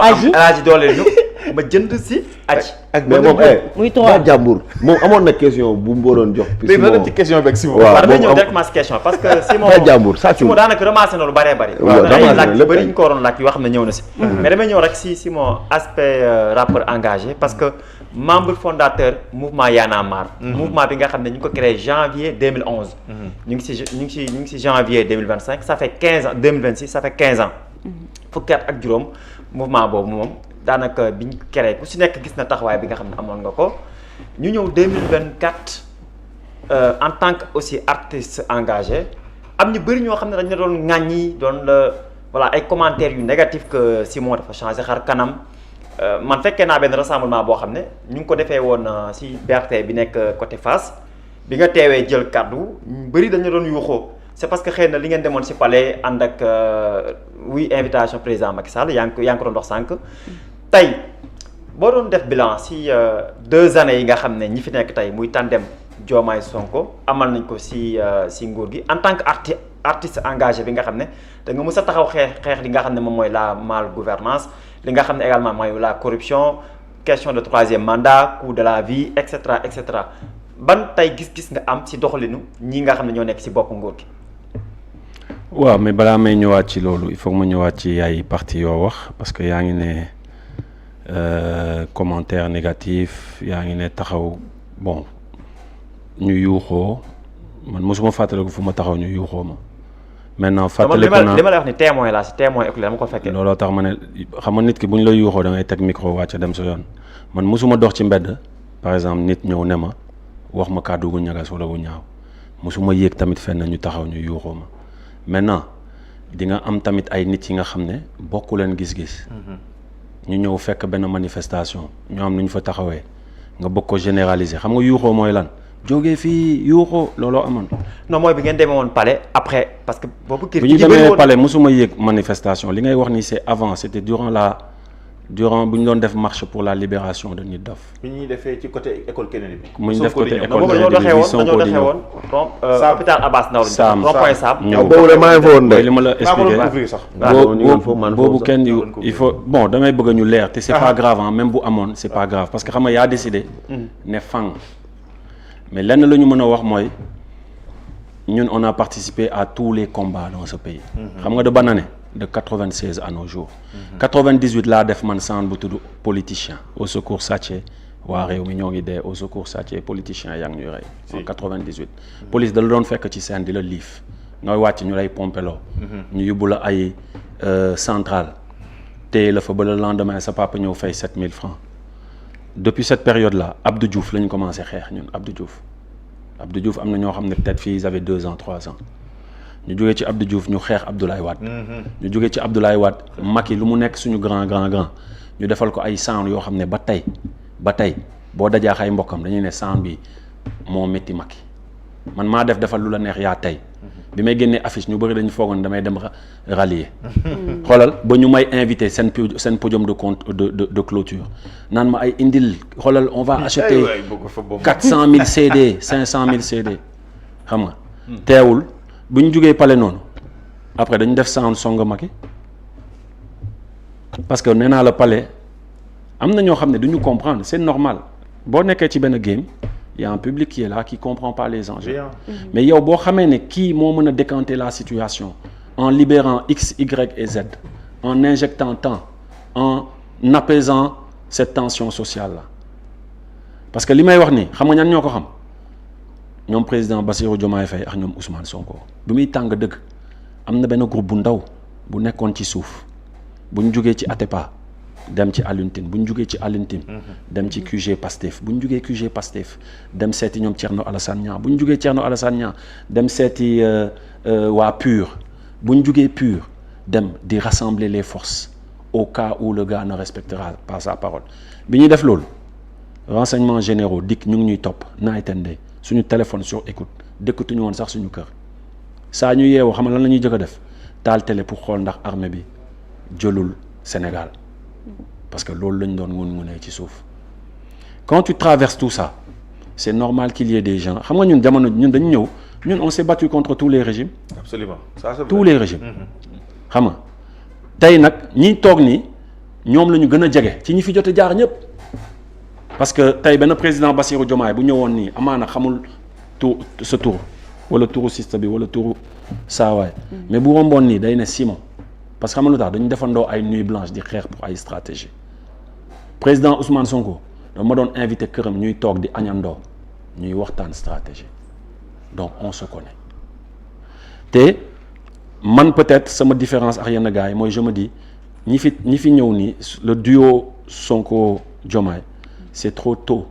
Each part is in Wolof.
aji alaaji doole ñu ma jënd si aji. ak mais moom muy trois jàmbur moom amoon na question bu mu waroon jox. léegi na dem ci question bi ak Simon. waaw damay ñëw directement si question parce que Simon jàmbur saa Simon daanaka ramassé na lu bëree bëri. waaw ay ramassé na laaj lépp bëri ñu ko waroon laaj yoo xam ne ñëw na si. mais damay ñëw rek si Simon aspect rappeur engagé parce que membre fondateur mouvement Y'en a marre. mouvement bi nga xam ne ñu ngi ko créé janvier 2011. ñu ngi si janvier 2025 ça fait 15 ans 2026 ça fait 15 ans. fukki at ak juróom mouvement boobu moom daanaka biñ créé ku si nekk gis na taxawaay bi nga xam ne amoon nga ko ñu ñëw 2024 en tant que aussi artiste engagé am ñu bëri ñoo xam ne dañ la doon ŋàññi doon la voilà ay commentaires yu négatifs que Simon dafa changé xar kanam man fekkee naa benn rassemblement boo xam ne ñu ngi ko defee woon si BRT bi nekk côté Fass bi nga teewee jël kàddu ñu bëri dañ la doon yuuxoo c'est parce que xëy na li ngeen demoon si palais ànd ak oui invitation président Macky Sall yaa ngi ko doon dox sànq tey boo doon def bilan si 2 années yi nga xam ne ñi fi nekk tey muy tandem Diomaye Sonko amal nañ ko si nguur gi en tant que artiste engagé bi nga xam ne da nga mës a taxaw xeex li nga xam ne moom mooy la mal gouvernance li nga xam ne également mooy la corruption question de 3e mandat coût de la vie et cetera ban tey gis-gis nga am si doxalinu ñi nga xam ne ñoo nekk si bopp nguur gi. waaw mais balaa may ñëwaat ci loolu il faut que ma ñëwaat ci ay parties yoo wax parce que yaa ngi ne commentaire négatif yaa ngi ne taxaw bon ñu yuuxoo man mosuma fàttaliku fu ma taxaw ñu yuuxoo ma. maintenant fàttaliku naa li ma lay wax ni témoin laa si témoin oculaire dama ko fekkee. looloo tax ma ne xam nga nit ki bu ñu la yuuxoo da ngay teg micro wàcc dem sa yoon man mosuma dox ci mbedd par exemple nit ñëw ne ma wax ma kàddu gu ñagas wala gu ñaaw mosuma yéeg tamit fenn ñu taxaw ñu yuuxoo ma. maintenant di nga am tamit ay nit yi nga xam ne bokku leen gis-gis. ñu ñëw fekk benn manifestation ñu am nu ñu fa taxawee nga bëgg ko généraliser xam nga yuuxoo mooy lan jógee fii yuuxoo looloo amoon. non mooy bi ngeen demee woon palais après parce que boobu. kii bu ñu demee palais mosuma yéeg manifestation li ngay wax ni c'est avant c'était durant bu ñu doon def marche pour la libération de Nit Doff. bi ñuy defee ci côté école Kennedy bi. mu ñu def côté école boobu dañoo doxee woon hôpital Abass Ndao Saam rond-point Saam ñëw boobu de maa ngi fa woon de li ma la expliqué sax. boobu kenn il faut bon damay bëgg ñu leer te c'est pas grave même bu amoon c'est pas grave parce que xam nga yaa décidé ne fang mais lenn la ñu mën a wax mooy ñun on a participé à tous les combats dans ce pays xam nga de ban année de 96 à nos jours 98 laa def man sant bu tudd politicien au secours Sathié waa réew mi ñoo ngi dee au secours Sathié politicien yaa ngi ñuy rey en 98 police da la doon fekk ci scène di la liif ngay wàcc ñu lay pompeloo ñu yóbbu la ay centrale téye la fa ba le lendemain sa papa ñëw fay 7000 francs depuis cette période là Abdou Diouf la ñu commencé xeex ñun Abdou Diouf am na ñoo xam ne peut-être fii ils avaient 2 ans 3 ans ñu jógee ci Abdou Diouf ñu xeex Abdoulaye Wade ñu jógee ci Abdoulaye Wade Macky lu mu nekk suñu grand ñu defal ko ay sound yoo xam ne ba tey boo dajaax ay mbokkam dañuy ne sound bi moo métti Macky man maa defal lu la neex yaa tey bi may génnee affiche ñu bëri dañu foogoon damay dem rallier xoolal ba ñu may invité seen podium de clôture naan ma ay indil xoolal on va acheter 400 000 CD 500 000 CD xam nga teewul bu ñu jugee palais noonu après dañu def sound song Macky parce que nee naa la palais am na ñoo xam ne du ñu comprendre c'est normal boo nekkee ci benn game y a un public qui est là qui comprend pas les enjeux mais yow boo xamee ne kii moo mën a décanter la situation en libérant X Y et Z en injectant temps en apaisant cette tension sociale là parce que li may wax nii xam nga ñan ñoo ko xam ñoom président Bassirou Diomaye Faye ak ñoom Ousmane Sonko bi muy tàng dëgg am na benn groupe bu ndaw bu nekkoon ci suuf bu ñu jógee ci Atepa dem ci Alioune Tine bu ñu jógee ci Alioune Tine dem ci QG Pastef bu ñu jógee QG Pastef dem seeti ñoom Thierno Alassane Niang bu ñu jógee Thierno Alassane Niang dem seeti waa PUR bu ñu jógee PUR dem di rassembler les forces au cas où le gars ne respectera pas sa parole bi ñuy def loolu renseignements généraux dikk ñu ngi ñuy topp night and day suñu téléphone sur écoute dëkkatuñu woon sax suñu kër saa ñu yeewoo xam nga lan la ñuy jëkk a def taal télé pour xool ndax armée bi jëlul Sénégal parce que loolu lañ doon ngun-ngunee ci suuf quand tu traverses tout ça c'est normal qu'il y ait des gens xam nga ñun jamono ñun dañu ñëw ñun on s'est battu contre tous les régimes absolument ça c'est tous les régimes xam nga tey nag ñi toog nii ñoom la ñu gën a jege ci ñi fi jot a jaar ñëpp parce que tey benn président Bassirou Diomaye bu ñëwoon nii amaana xamul tur sa tur wala turu sista bi wala turu saawaay mais bu romboon nii day ne Simon parce que xam nga lu tax dañu defandoo ay nuit blanche di xeex pour ay stratégie président Ousmane Sonko dama doon invité këram ñuy toog di añandoo ñuy waxtaan stratégie donc on se connaît te man peut-être sama différence ak yenn gars yi mooy je me dis ñi fi ñëw nii le duo Sonko Diomaye c'est trop tôt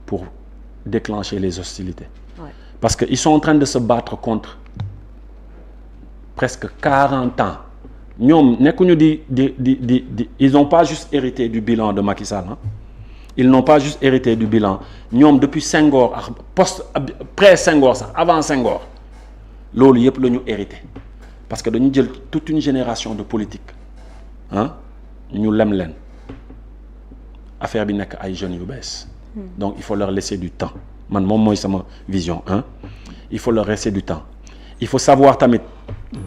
pour déclencher les hostilités parce que ils sont en train de se battre contre presque 40 ans ñoom nekkuñu di ils n'ont pas juste hérité du bilan de Macky Sall hein? Ils n'ont pas juste hérité du bilan ñoom depuis Senghor ak pré Senghor sax avant Senghor loolu yëpp la ñu hérité parce que dañu jël toute une génération de politique ah ñu lem leen affaire bi nekk ay jeunes yu bees donc il faut leur laisser du temps man moom mooy sama vision hein il faut leur laisser du temps il faut savoir tamit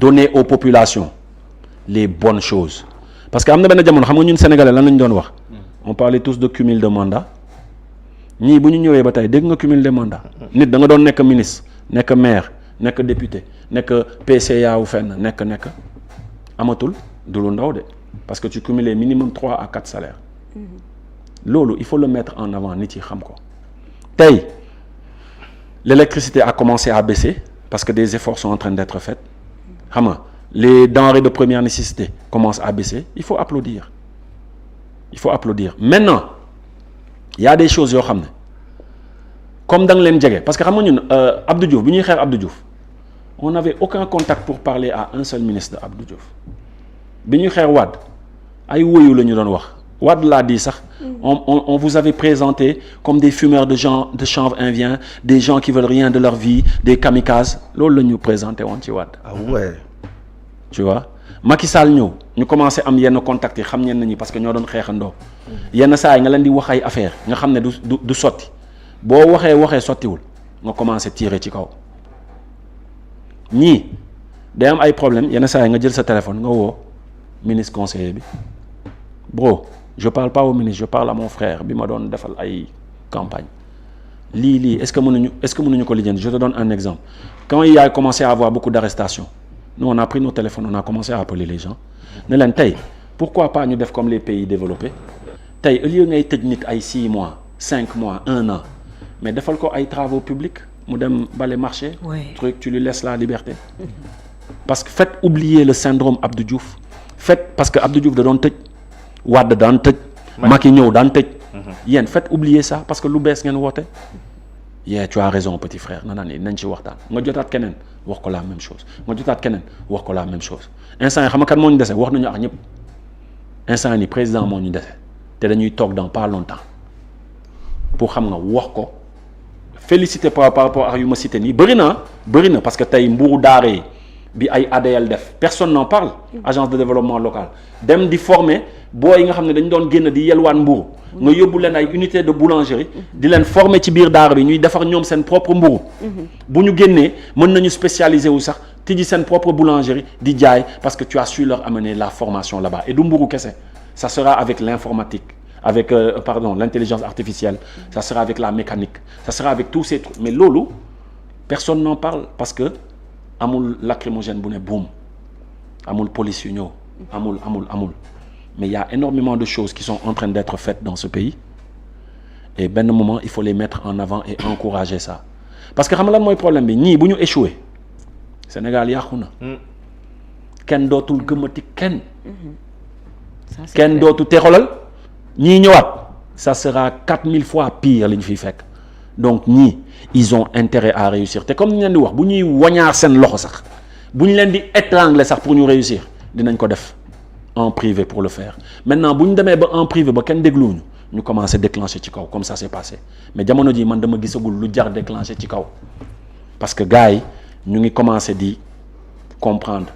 donner aux populations les bonnes choses parce que am na benn jamono xam nga ñun sénégalais lan lañu doon wax on parlait tous de cumul de mandat ñii bu ñu ñëwee ba tey dégg nga cumul de mandat nit da nga doon nekk ministre nekk maire nekk député nekk PCA wu fenn nekk amatul du lu ndaw de parce que tu cumulais minimum 3 à 4 salaires loolu il faut le mettre en avant nit yi xam ko tey l'électricité a commencé à baisser parce que des efforts sont en train d'être faits xam nga les denrées de première nécessité commencent à baisser il faut applaudir maintenant il y a des choses yoo xam ne comme da nga leen jege parce que xam nga ñun Abdou Diouf bi ñuy xeex Abdou Diouf on n'avait aucun contact pour parler à un seul ministre de Abdou Diouf bi ñuy xeex Wade ay woyu la ñu doon wax Wade laa di sax on vous avait présenté comme des fumeurs de chanvre indien des gens qui veulent rien de leur vie des kamikazes loolu la ñu présenté woon ci Wade. Ah ouais. Tu vois Macky Sall ñëw ñu commencé am yenn contacts yi xam ñenn ñi parce que ñoo doon xeexandoo yenn saa yi nga leen di wax ay affaire nga xam ne du sotti boo waxee sottiwul nga commencé tirer ci kaw ñii day am ay problème yenn saa yi nga jël sa téléphone nga woo ministre conseiller bi bro je parle pas au ministre je parle à mon frère bi ma doon defal ay campagne lii est-ce que mënuñu ko lijjanti je te donne un exemple quand il y a commencé à avoir beaucoup d'arrestations nous on a pris nos téléphones on a commencé à appeler les gens ne leen tey pourquoi pas ñu def comme les pays développés tey au lieu ngay tëj nit ay 6 mois 5 mois 1 an mais defal ko ay travaux publics mu dem bale marché truc tu lui laisses la liberté parce que faites oublier le syndrome Abdou Diouf parce que Abdou Diouf da doon tëj Wade daan tëj Macky ñëw daan tëj yéen faites oublier ça parce que lu bees ngeen woote tu as raison petit frère nañ ci waxtaan nga jotaat keneen wax ko la même chose nga jotaat keneen wax ko la même chose instant yi xam nga kan moo ñu dese wax nañu ak ñëpp instant yi président moo ñu dese te dañuy toog dans pas longtemps pour xam nga wax ko féliciter par rapport ak yu ma cité nii bëri na parce que tey mbuuru daara yi bi ay ADL def personne n'en parle agence de développement local dem di former boo yi nga xam ne dañu doon génn di yelwaan mburu nga yóbbu leen ay unité de boulangerie di leen former ci biir daara bi ñuy defar ñoom seen propre mburu bu ñu génnee mën nañu spécialiser wu sax tijji seen propre boulangerie di jaay parce que tu as su leur amener la formation là-bas et du mburu kese ça sera avec l'informatique avec l'intelligence artificielle ça sera avec la mécanique ça sera avec tous ces trucs mais loolu personne n'en parle parce que amul lacrymogène bu ne boum amul police yu ñëw amul mais il y a énormément de choses qui sont en train d'être faites dans ce pays et benn moment il faut les mettre en avant et encourager ça parce que xam nga lan mooy problème bi ñii bu ñu échoué Sénégal yàqu na kenn dootul gëmmati kenn dootu te xoolal ñii ñëwaat ça sera 4000 fois pire li ñu fiy fekk donc ñii ils ont intérêt à réussir te comme ni leen di wax bu ñuy wañaar seen loxo sax bu ñu leen di étrangler sax pour ñu réussir dinañ ko def en privé pour le faire maintenant bu ñu demee ba en privé ba kenn dégluwuñu ñu commencé déclencher ci kaw comme ça s'est passé mais jamono ji man dama gisagul lu jar déclencher ci kaw parce que gars yi ñu ngi commencé di comprendre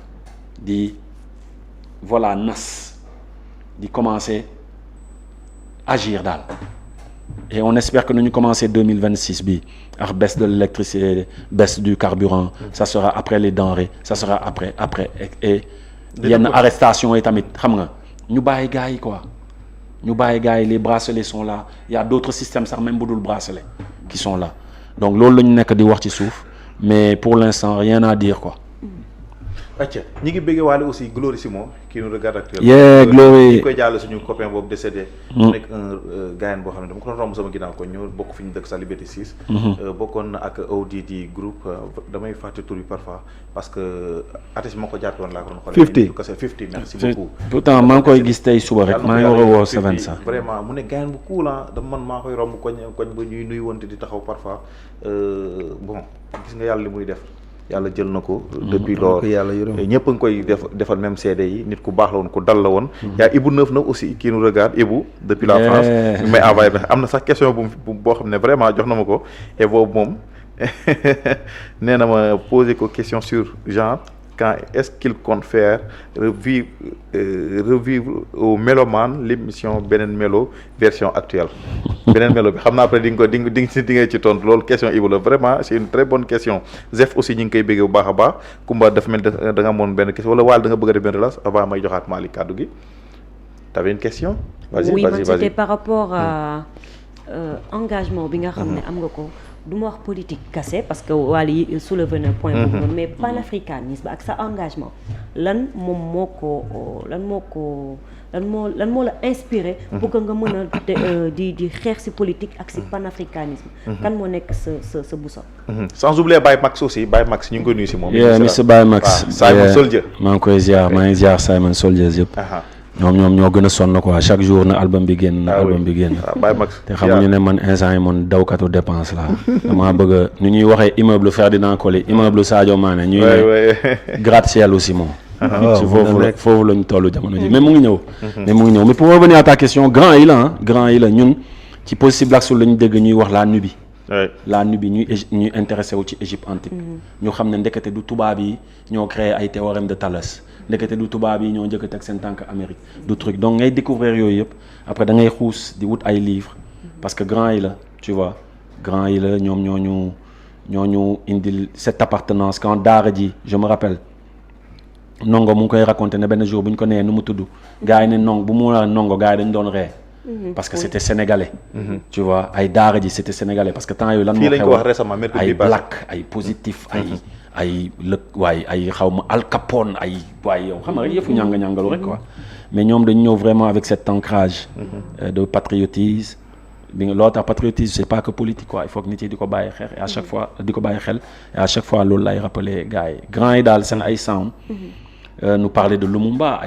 di nas di commencer agir daal et on espère que nous commencer 2026 bi ak baisse de l'électricité baisse du carburant ça sera après les denrées ça sera après et yenn arrestation yi tamit xam nga ñu bàyyi gars yi quoi ñu bàyyi gars yi les bracelets sont là il y a d'autres systèmes sax même bu dul bracelet qui sont là donc loolu la ñu nekk di wax ci suuf mais pour l'instant rien à dire quoi. acca ñi ngi bëggee waale aussi Glory Simon qui nous regarde actuellement. yeah Glory ñu koy jàll suñu copain boobu décédé. mu nekk un gars boo xam ne dama ko doon romb sama ginnaaw ko ñoo bokk fi ñu dëkk sa Liberté 6. bokkoon na ak ODD groupe damay fàtte tur bi parfois parce que artiste moo ko jàppe woon laa ko doon xoolee. 50 merci beaucoup. pourtant maa ngi koy gis tey suba rek maa ngi war a woo Seven sax. vraiment mu ne gars bu cool dama man maa koy romb koñ ba ñuy nuyu wante di taxaw parfois bon gis nga yàlla li muy def. yàlla jël na ko. depuis loolu ñëpp a ngi koy defal même CD yi nit ku baax la woon ku dal la woon. yaa Ibou Neuf na aussi qui nous regarde Ibou. depuis la France mais envoyé am na sax question boo xam ne vraiment jox na ma ko et boobu moom nee na ma poser ko question sur genre quand est-ce qu'il compte faire revivre au Mélomane l'émission beneen mélo version actuelle beneen mélo bi xam naa après di nga ci tontu loolu question Ibou la vraiment c'est une très bonne question Zef aussi ñu ngi koy béggee bu baax a baax Kumba dafa mel da nga amoon benn question wala waal da nga bëgg a def benn relance avant may joxaat Malick kàddu gi t'avais une question vas-y oui, vas-y c'était par rapport à engagement bi nga xam ne am nga ko du ma wax politique kase parce que Wally soulevé na point boobu noonu mais panafricanisme ak sa engagement lan moo la inspiré pour que nga mën a di xeex si politique ak si panafricanisme kan moo nekk sa boussole sans oublier Baye Max aussi Baye Max ñu ngi koy nuyu si moom monsieur Baye Max Simon Soldier maa ngi koy ziar maa ngi ziar Simon Soldier yëpp ñoom ñoo gën a sonn quoi chaque jour na album bi génn Baye Max te xamuñu ne man instant yi man dawkatu dépense la damaa bëgg a nu ñuy waxee immeuble Ferdinand Coly immeuble Sadio Mané ñuy ne gratte-ciel aussi moom si foofu lañu tollu jamono ji mais mu ngi ñëw mais pour revenir à ta question grand yi la ñun ci Positive Black Soul lañu dégg ñuy wax la Nubie ñuy intéressé wu ci Égypte antique ñu xam ne ndekete du tubaab yi ñoo créé ay théorème de Thalès ndekete du tubaab yi ñoo njëkk a teg seen tànk Amérique du truc donc ngay découvrir yooyu yëpp après da ngay xuus di wut ay livres parce que grand yi la tu vois grand yi la ñoom ñooñu indil cette appartenance quand daara ji je me rappelle Nongo mu ngi koy raconté ne benn jour bu ñu ko nee nu mu tudd gars yi ne bu mu la Nongo gars yi dañu doon ree parce que c'était sénégalais tu vois ay daara ji c'était sénégalais parce que temps yooyu lan moo xew ay black ay positif ay ay xaw ma Al Capone ay waay yow xam nga rek yëfu ñàngalu rek quoi mais ñoom dañu ñëw vraiment avec cet ancrage de patriotisme bi nga loo tax patriotisme c'est pas que politique quoi il faut que nit yi di ko bàyyi xel et à chaque fois di ko bàyyi xel et à chaque fois loolu lay rappeler gars yi grand yi daal seen ay sound nous parler de Lumumba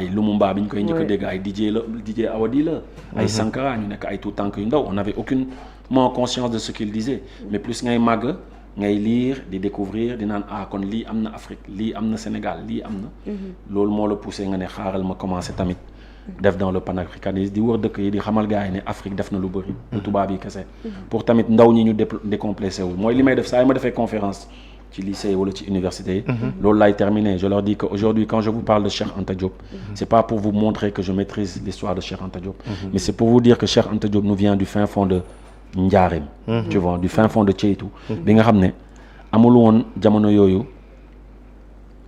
bi ñu koy njëkk a dégg ay DJ Awadi la ay Sankara ñu nekk ay tout tànk yu ndaw on avait aucunement conscience de ce qu'il disait mais plus ngay màgg ngay lire di découvrir di naan kon lii am na Afrique lii am na Sénégal lii am na loolu moo la poussé nga ne xaaral ma commencé tamit def dans le panafricanisme di wër dëkk yi di xamal gars yi ne Afrique def na lu bëri du tubaab yi kese pour tamit ndaw ñi ñu décomplexé wul mooy li may def saa yi ma defee conférence ci lycée wala ci université yi loolu laay terminer je leur dis que aujourd'hui quand je vous parle de Cheikh Anta Diop c'est pas pour vous montrer que je maîtrise l'histoire de Cheikh Anta Diop mais c'est pour vous dire que Cheikh Anta Diop nous vient du fin fond de Ndiarème tu vois du fin fond de Ceytou bi nga xam ne amul woon jamono yooyu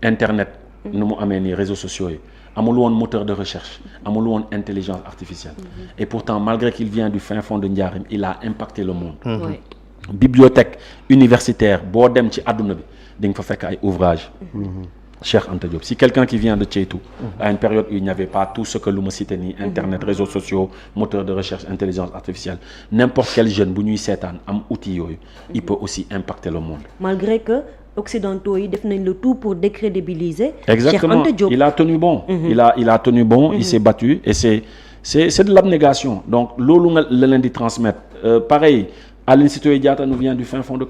internet nu mu amee nii réseaux sociaux yi amul woon moteur de recherche amul woon intelligence artificielle et pourtant malgré qu'il vient du fin fond de Ndiarème il a impacté le monde bibliothèque universitaire boo dem ci àdduna bi di nga fa fekk ay ouvrages Cheikh Anta Diop si quelqu'un qui vient de Ceytou à une période où il n'y avait pas tout ce que lu ma cité nii internet réseaux sociaux moteur de recherche intelligence artificielle n'importe quel jeune bu ñuy seetaan am outil yooyu il peut aussi impacter le monde malgré que occidentaux yi def nañ le tout pour décrédibiliser exactement Cheikh Anta Diop il a tenu bon il a tenu bon il s'est battu et c'est de l'abnégation donc loolu nga la leen di transmettre pareil Aline Sitoé Diatta nous vient du fin fond de